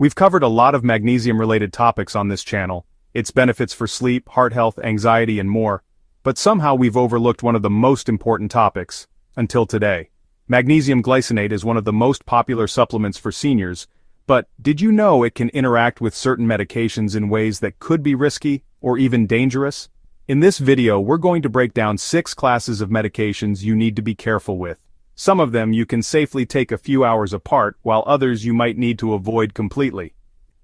We've covered a lot of magnesium-related topics on this channel, its benefits for sleep, heart health, anxiety, and more, but somehow we've overlooked one of the most important topics, until today. Magnesium glycinate is one of the most popular supplements for seniors, but did you know it can interact with certain medications in ways that could be risky, or even dangerous? In this video we're going to break down 6 classes of medications you need to be careful with. Some of them you can safely take a few hours apart, while others you might need to avoid completely.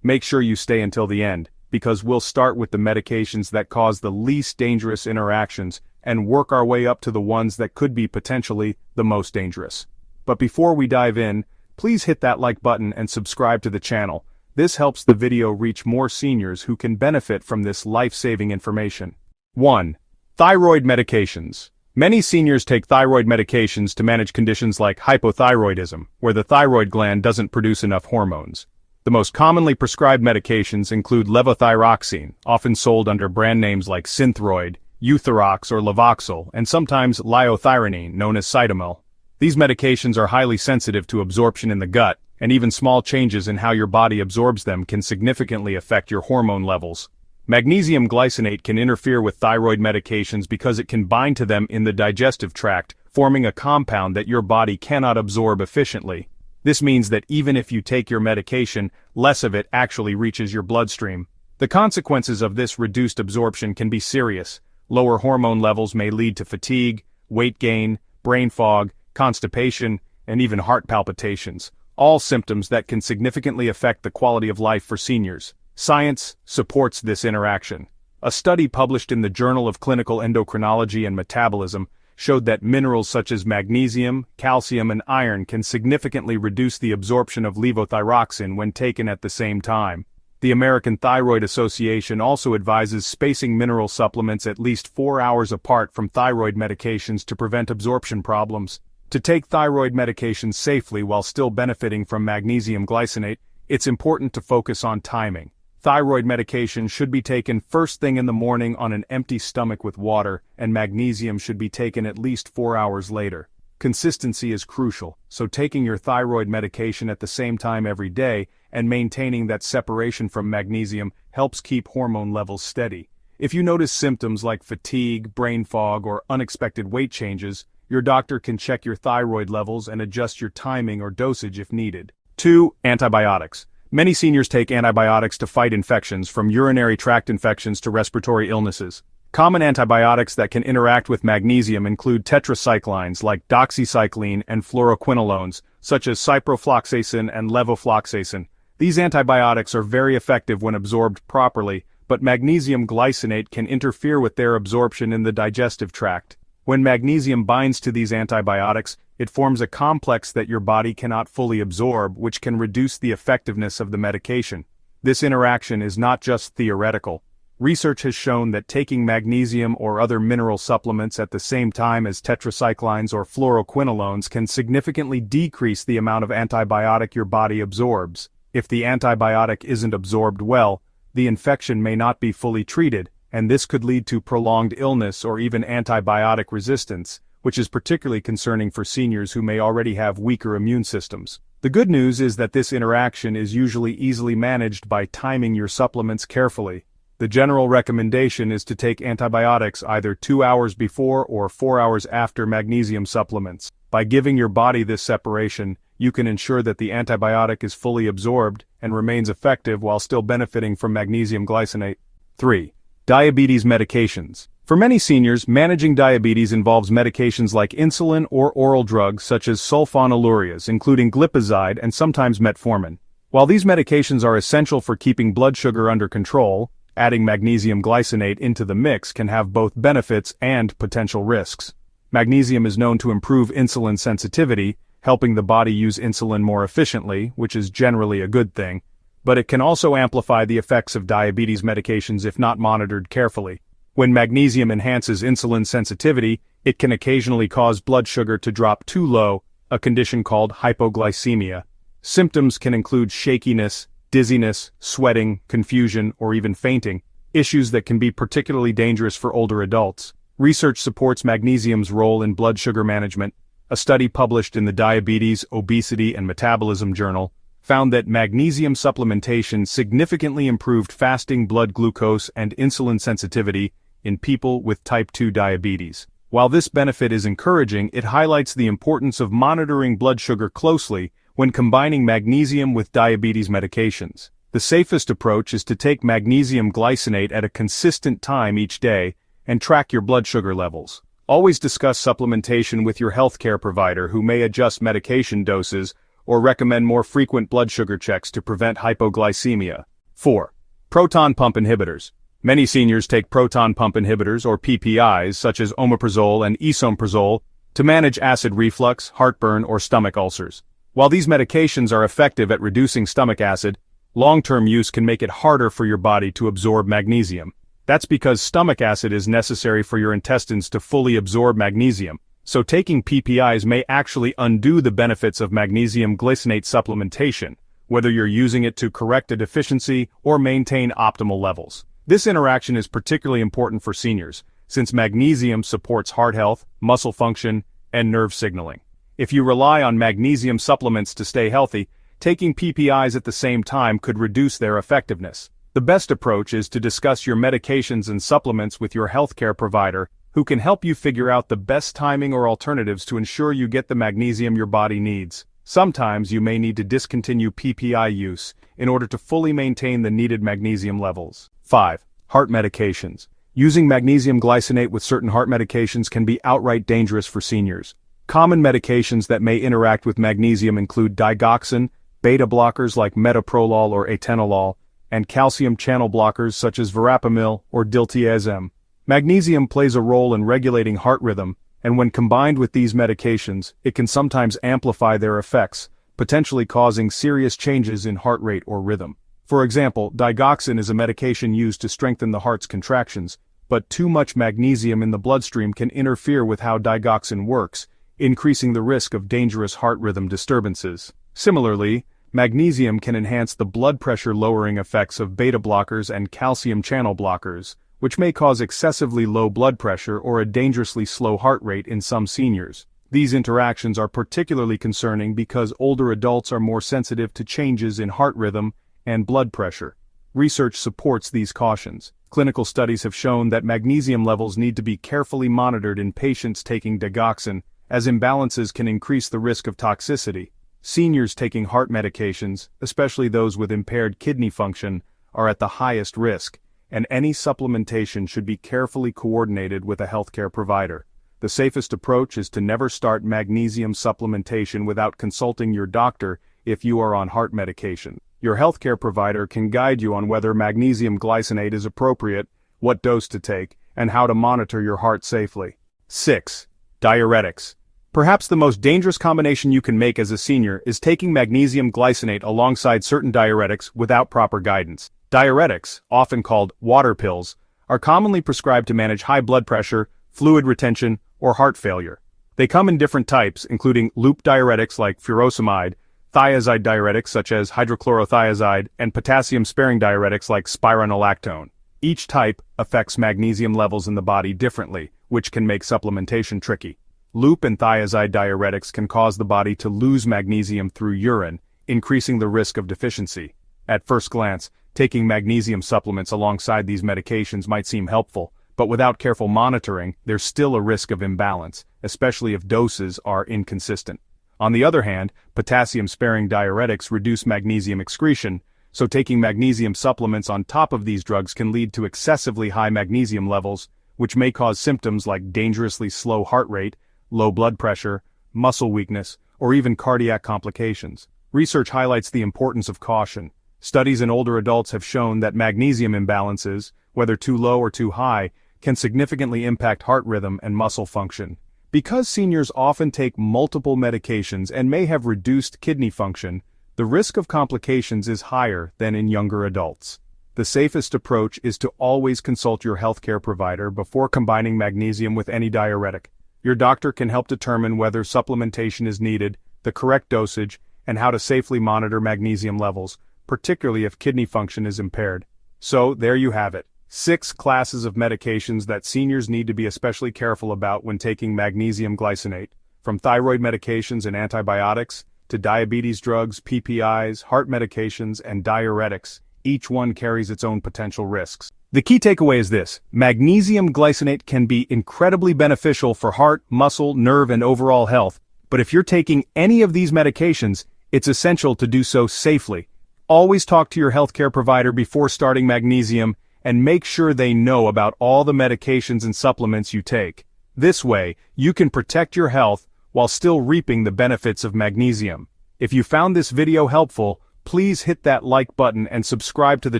Make sure you stay until the end, because we'll start with the medications that cause the least dangerous interactions, and work our way up to the ones that could be potentially the most dangerous. But before we dive in, please hit that like button and subscribe to the channel. This helps the video reach more seniors who can benefit from this life-saving information. 1. Thyroid medications. Many seniors take thyroid medications to manage conditions like hypothyroidism, where the thyroid gland doesn't produce enough hormones. The most commonly prescribed medications include levothyroxine, often sold under brand names like Synthroid, Euthyrox or Levoxyl, and sometimes liothyronine, known as Cytomel. These medications are highly sensitive to absorption in the gut, and even small changes in how your body absorbs them can significantly affect your hormone levels. Magnesium glycinate can interfere with thyroid medications because it can bind to them in the digestive tract, forming a compound that your body cannot absorb efficiently. This means that even if you take your medication, less of it actually reaches your bloodstream. The consequences of this reduced absorption can be serious. Lower hormone levels may lead to fatigue, weight gain, brain fog, constipation, and even heart palpitations, all symptoms that can significantly affect the quality of life for seniors. Science supports this interaction. A study published in the Journal of Clinical Endocrinology and Metabolism showed that minerals such as magnesium, calcium, and iron can significantly reduce the absorption of levothyroxine when taken at the same time. The American Thyroid Association also advises spacing mineral supplements at least 4 hours apart from thyroid medications to prevent absorption problems. To take thyroid medications safely while still benefiting from magnesium glycinate, it's important to focus on timing. Thyroid medication should be taken first thing in the morning on an empty stomach with water, and magnesium should be taken at least 4 hours later. Consistency is crucial, so taking your thyroid medication at the same time every day and maintaining that separation from magnesium helps keep hormone levels steady. If you notice symptoms like fatigue, brain fog, or unexpected weight changes, your doctor can check your thyroid levels and adjust your timing or dosage if needed. 2. Antibiotics. Many seniors take antibiotics to fight infections, from urinary tract infections to respiratory illnesses. Common antibiotics that can interact with magnesium include tetracyclines like doxycycline and fluoroquinolones, such as ciprofloxacin and levofloxacin. These antibiotics are very effective when absorbed properly, but magnesium glycinate can interfere with their absorption in the digestive tract. When magnesium binds to these antibiotics, it forms a complex that your body cannot fully absorb, which can reduce the effectiveness of the medication. This interaction is not just theoretical. Research has shown that taking magnesium or other mineral supplements at the same time as tetracyclines or fluoroquinolones can significantly decrease the amount of antibiotic your body absorbs. If the antibiotic isn't absorbed well, the infection may not be fully treated, and this could lead to prolonged illness or even antibiotic resistance, which is particularly concerning for seniors who may already have weaker immune systems. The good news is that this interaction is usually easily managed by timing your supplements carefully. The general recommendation is to take antibiotics either 2 hours before or 4 hours after magnesium supplements. By giving your body this separation, you can ensure that the antibiotic is fully absorbed and remains effective while still benefiting from magnesium glycinate. 3. Diabetes medications. For many seniors, managing diabetes involves medications like insulin or oral drugs such as sulfonylurias, including glipizide and sometimes metformin. While these medications are essential for keeping blood sugar under control, adding magnesium glycinate into the mix can have both benefits and potential risks. Magnesium is known to improve insulin sensitivity, helping the body use insulin more efficiently, which is generally a good thing, but it can also amplify the effects of diabetes medications if not monitored carefully. When magnesium enhances insulin sensitivity, it can occasionally cause blood sugar to drop too low, a condition called hypoglycemia. Symptoms can include shakiness, dizziness, sweating, confusion, or even fainting, issues that can be particularly dangerous for older adults. Research supports magnesium's role in blood sugar management. A study published in the Diabetes, Obesity, and Metabolism Journal found that magnesium supplementation significantly improved fasting blood glucose and insulin sensitivity in people with type 2 diabetes. While this benefit is encouraging, it highlights the importance of monitoring blood sugar closely when combining magnesium with diabetes medications. The safest approach is to take magnesium glycinate at a consistent time each day and track your blood sugar levels. Always discuss supplementation with your healthcare provider, who may adjust medication doses or recommend more frequent blood sugar checks to prevent hypoglycemia. 4. Proton pump inhibitors. Many seniors take proton pump inhibitors or PPIs such as omeprazole and esomeprazole to manage acid reflux, heartburn, or stomach ulcers. While these medications are effective at reducing stomach acid, long-term use can make it harder for your body to absorb magnesium. That's because stomach acid is necessary for your intestines to fully absorb magnesium, so taking PPIs may actually undo the benefits of magnesium glycinate supplementation, whether you're using it to correct a deficiency or maintain optimal levels. This interaction is particularly important for seniors, since magnesium supports heart health, muscle function, and nerve signaling. If you rely on magnesium supplements to stay healthy, taking PPIs at the same time could reduce their effectiveness. The best approach is to discuss your medications and supplements with your healthcare provider, who can help you figure out the best timing or alternatives to ensure you get the magnesium your body needs. Sometimes you may need to discontinue PPI use in order to fully maintain the needed magnesium levels. 5. Heart medications. Using magnesium glycinate with certain heart medications can be outright dangerous for seniors. Common medications that may interact with magnesium include digoxin, beta blockers like metoprolol or atenolol, and calcium channel blockers such as verapamil or diltiazem. Magnesium plays a role in regulating heart rhythm, and when combined with these medications, it can sometimes amplify their effects, potentially causing serious changes in heart rate or rhythm. For example, digoxin is a medication used to strengthen the heart's contractions, but too much magnesium in the bloodstream can interfere with how digoxin works, increasing the risk of dangerous heart rhythm disturbances. Similarly, magnesium can enhance the blood pressure lowering effects of beta blockers and calcium channel blockers, which may cause excessively low blood pressure or a dangerously slow heart rate in some seniors. These interactions are particularly concerning because older adults are more sensitive to changes in heart rhythm and blood pressure. Research supports these cautions. Clinical studies have shown that magnesium levels need to be carefully monitored in patients taking digoxin, as imbalances can increase the risk of toxicity. Seniors taking heart medications, especially those with impaired kidney function, are at the highest risk, and any supplementation should be carefully coordinated with a healthcare provider. The safest approach is to never start magnesium supplementation without consulting your doctor if you are on heart medication. Your healthcare provider can guide you on whether magnesium glycinate is appropriate, what dose to take, and how to monitor your heart safely. 6. Diuretics. Perhaps the most dangerous combination you can make as a senior is taking magnesium glycinate alongside certain diuretics without proper guidance. Diuretics, often called water pills, are commonly prescribed to manage high blood pressure, fluid retention, or heart failure. They come in different types, including loop diuretics like furosemide, thiazide diuretics such as hydrochlorothiazide, and potassium-sparing diuretics like spironolactone. Each type affects magnesium levels in the body differently, which can make supplementation tricky. Loop and thiazide diuretics can cause the body to lose magnesium through urine, increasing the risk of deficiency. At first glance, taking magnesium supplements alongside these medications might seem helpful, but without careful monitoring, there's still a risk of imbalance, especially if doses are inconsistent. On the other hand, potassium-sparing diuretics reduce magnesium excretion, so taking magnesium supplements on top of these drugs can lead to excessively high magnesium levels, which may cause symptoms like dangerously slow heart rate, low blood pressure, muscle weakness, or even cardiac complications. Research highlights the importance of caution. Studies in older adults have shown that magnesium imbalances, whether too low or too high, can significantly impact heart rhythm and muscle function. Because seniors often take multiple medications and may have reduced kidney function, the risk of complications is higher than in younger adults. The safest approach is to always consult your healthcare provider before combining magnesium with any diuretic. Your doctor can help determine whether supplementation is needed, the correct dosage, and how to safely monitor magnesium levels, particularly if kidney function is impaired. So, there you have it. 6 classes of medications that seniors need to be especially careful about when taking magnesium glycinate, from thyroid medications and antibiotics, to diabetes drugs, PPIs, heart medications, and diuretics. Each one carries its own potential risks. The key takeaway is this: magnesium glycinate can be incredibly beneficial for heart, muscle, nerve, and overall health, but if you're taking any of these medications, it's essential to do so safely. Always talk to your healthcare provider before starting magnesium, and make sure they know about all the medications and supplements you take. This way, you can protect your health while still reaping the benefits of magnesium. If you found this video helpful, please hit that like button and subscribe to the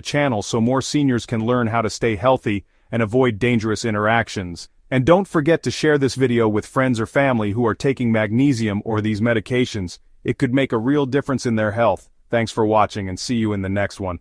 channel so more seniors can learn how to stay healthy and avoid dangerous interactions. And don't forget to share this video with friends or family who are taking magnesium or these medications. It could make a real difference in their health. Thanks for watching and see you in the next one.